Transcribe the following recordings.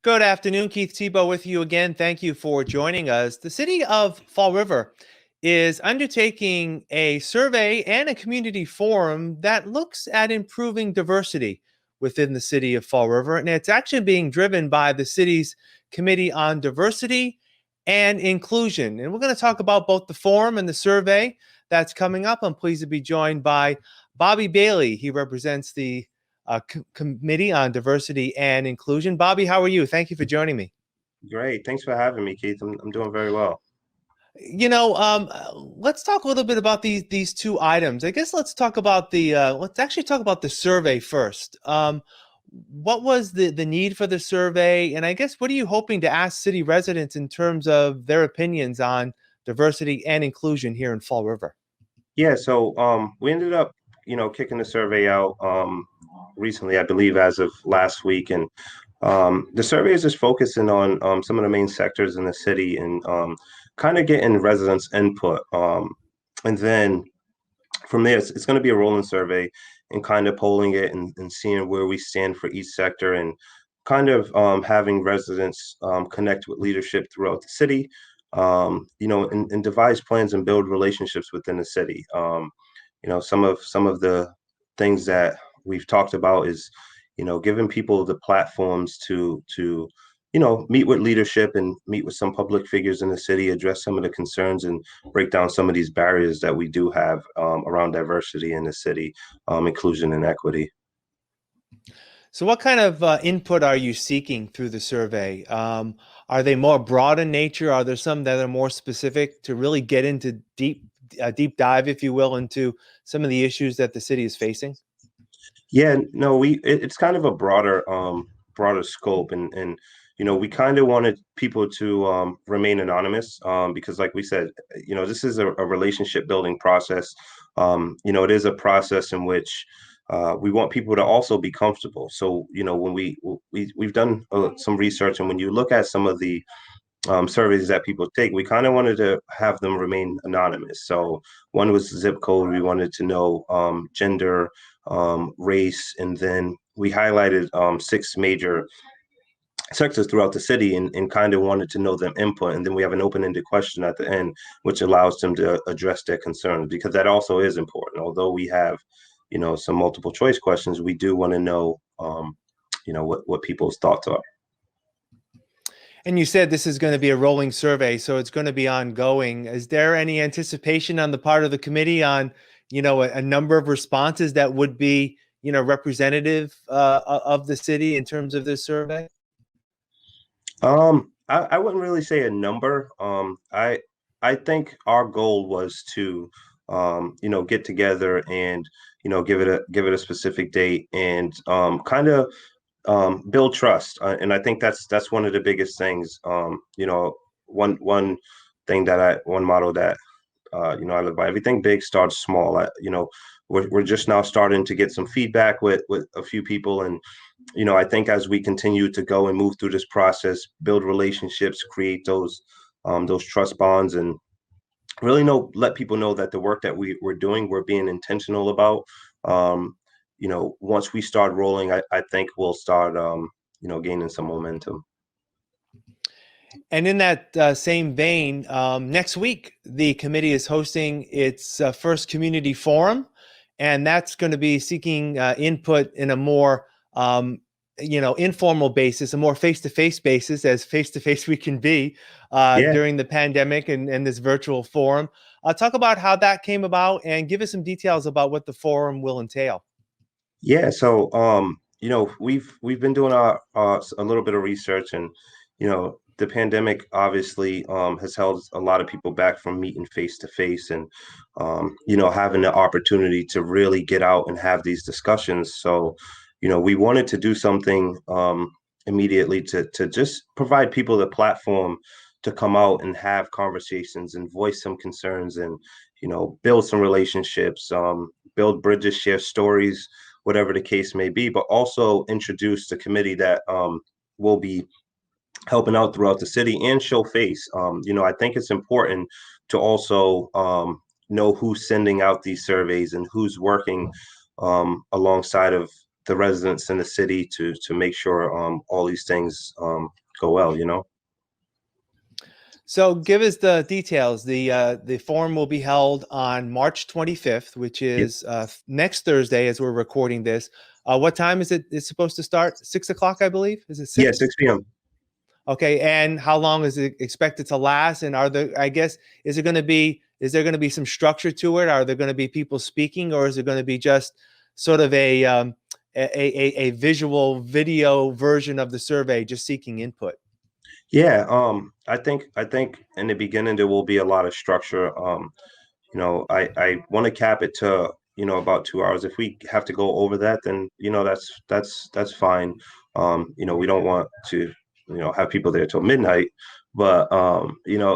Good afternoon, Keith Tebow with you again. Thank you for joining us. The city of Fall River is undertaking a survey and a community forum that looks at improving diversity within the city of Fall River. And it's actually being driven by the city's Committee on Diversity and Inclusion. And we're going to talk about both the forum and the survey that's coming up. I'm pleased to be joined by Bobby Bailey. He represents the Committee on Diversity and Inclusion. Bobby, how are you? Thank you for joining me. Great. Thanks for having me, Keith. I'm doing very well. Let's talk a little bit about these two items. I guess let's talk about let's actually talk about the survey first. What was the need for the survey? And I guess what are you hoping to ask city residents in terms of their opinions on diversity and inclusion here in Fall River? Yeah, so we ended up, kicking the survey out recently, I believe as of last week. And the survey is just focusing on some of the main sectors in the city and kind of getting residents' input. And then from there, it's going to be a rolling survey and kind of polling it and seeing where we stand for each sector and kind of having residents connect with leadership throughout the city, and devise plans and build relationships within the city. Some of the things that we've talked about is, giving people the platforms to meet with leadership and meet with some public figures in the city, address some of the concerns and break down some of these barriers that we do have around diversity in the city, inclusion and equity. So what kind of input are you seeking through the survey? Are they more broad in nature? Are there some that are more specific to really get into deep dive, if you will, into some of the issues that the city is facing? Yeah, no, it's kind of a broader scope, and we kind of wanted people to remain anonymous, because, like we said, this is a relationship building process. It is a process in which we want people to also be comfortable. So, when we've done some research, and when you look at some of the surveys that people take, we kind of wanted to have them remain anonymous. So one was zip code. We wanted to know gender, race, and then we highlighted six major sectors throughout the city and kind of wanted to know them input. And then we have an open-ended question at the end, which allows them to address their concerns, because that also is important. Although we have, some multiple choice questions, we do want to know, what people's thoughts are. And you said this is going to be a rolling survey, so it's going to be ongoing. Is there any anticipation on the part of the committee on, a number of responses that would be, representative of the city in terms of this survey? I wouldn't really say a number. I think our goal was to, get together and, give it a specific date and kind of build trust, and I think that's one of the biggest things. One thing one motto that I live by: everything big starts small. We're just now starting to get some feedback with a few people, and I think as we continue to go and move through this process, build relationships, create those trust bonds, and really let people know that the work that we're doing, we're being intentional about. Once we start rolling, I think we'll start, gaining some momentum. And in that same vein, next week, the committee is hosting its first community forum, and that's going to be seeking input in a more, informal basis, a more face-to-face basis, as face-to-face we can be during the pandemic and this virtual forum. Talk about how that came about and give us some details about what the forum will entail. Yeah, so we've been doing a little bit of research, and the pandemic obviously has held a lot of people back from meeting face to face, and having the opportunity to really get out and have these discussions. So we wanted to do something immediately to just provide people the platform to come out and have conversations and voice some concerns and build some relationships, build bridges, share stories, whatever the case may be, but also introduce the committee that will be helping out throughout the city and show face. I think it's important to also know who's sending out these surveys and who's working alongside of the residents in the city to make sure all these things go well. So give us the details. The forum will be held on March 25th, which Yeah, is next Thursday as we're recording this. What time is it? It's supposed to start 6 o'clock, I believe. Is it yeah, 6? 6 p.m. Okay, and how long is it expected to last? And are there, I guess, is there going to be some structure to it? Are there going to be people speaking, or is it going to be just sort of a visual video version of the survey, just seeking input? Yeah, I think in the beginning there will be a lot of structure. I want to cap it to about 2 hours. If we have to go over that, then that's fine. We don't want to have people there till midnight, but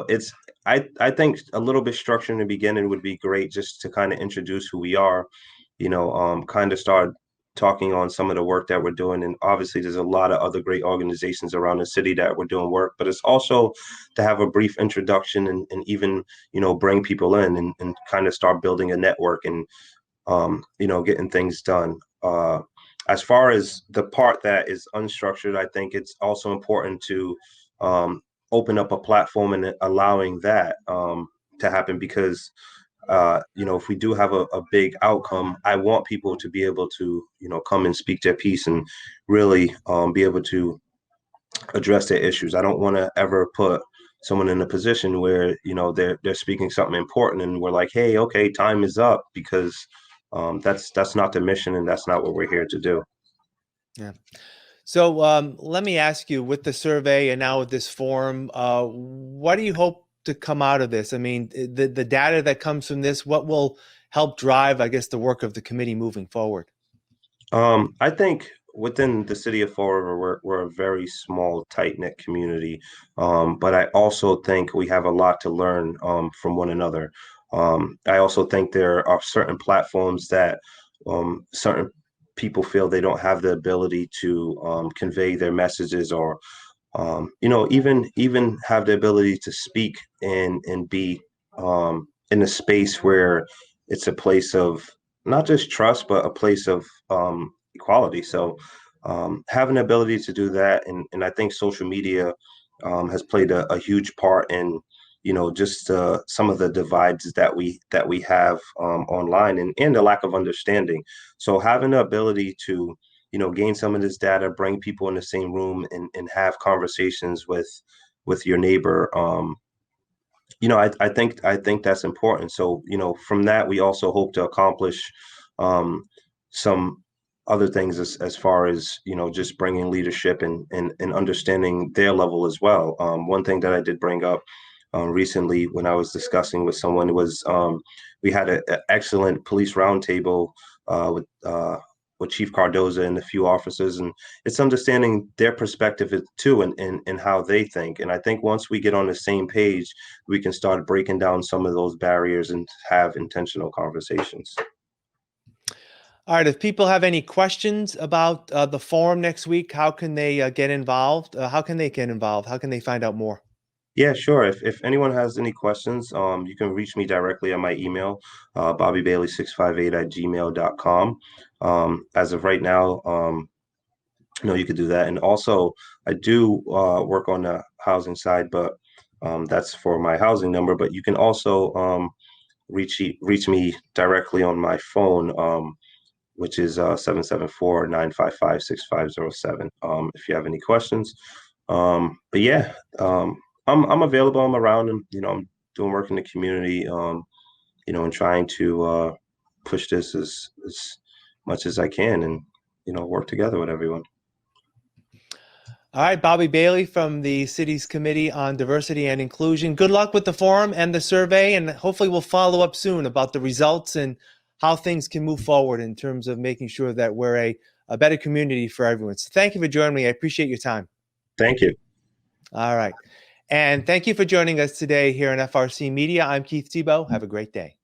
it's I think a little bit structure in the beginning would be great just to kind of introduce who we are, kind of start talking on some of the work that we're doing. And obviously there's a lot of other great organizations around the city that we're doing work, but it's also to have a brief introduction and even bring people in and kind of start building a network and getting things done. As far as the part that is unstructured, I think it's also important to um, open up a platform and allowing that to happen, because if we do have a big outcome, I want people to be able to come and speak their piece and really be able to address their issues. I don't want to ever put someone in a position where they're speaking something important and we're like, hey, okay, time is up, because that's not the mission and that's not what we're here to do. Yeah. So let me ask you, with the survey and now with this forum, what do you hope to come out of this? I mean, the data that comes from this, what will help drive, I guess, the work of the committee moving forward? I think within the city of Fall River, we're a very small, tight-knit community. But I also think we have a lot to learn from one another. I also think there are certain platforms that certain people feel they don't have the ability to convey their messages, or even have the ability to speak and be in a space where it's a place of not just trust, but a place of equality. So having the ability to do that, and I think social media has played a huge part in just some of the divides that we have online, and the lack of understanding. So having the ability to gain some of this data, bring people in the same room, and have conversations with your neighbor. I think that's important. So from that, we also hope to accomplish some other things as far as just bringing leadership and understanding their level as well. One thing that I did bring up recently when I was discussing with someone was we had an excellent police roundtable with Chief Cardoza and a few officers, and it's understanding their perspective too, and how they think. And I think once we get on the same page, we can start breaking down some of those barriers and have intentional conversations. All right. If people have any questions about the forum next week, how can they get involved? How can they get involved? How can they find out more? Yeah, sure. If anyone has any questions, you can reach me directly on my email, bobbybailey658@gmail.com. As of right now, you could do that. And also, I do work on the housing side, but that's for my housing number. But you can also reach me directly on my phone, which is 774-955-6507. If you have any questions. But yeah, I'm available. I'm around, and I'm doing work in the community. And trying to push this as much as I can, and work together with everyone. All right, Bobby Bailey from the city's Committee on Diversity and Inclusion. Good luck with the forum and the survey, and hopefully we'll follow up soon about the results and how things can move forward in terms of making sure that we're a better community for everyone. So thank you for joining me. I appreciate your time. Thank you. All right. And thank you for joining us today here on FRC Media. I'm Keith Tebow. Have a great day.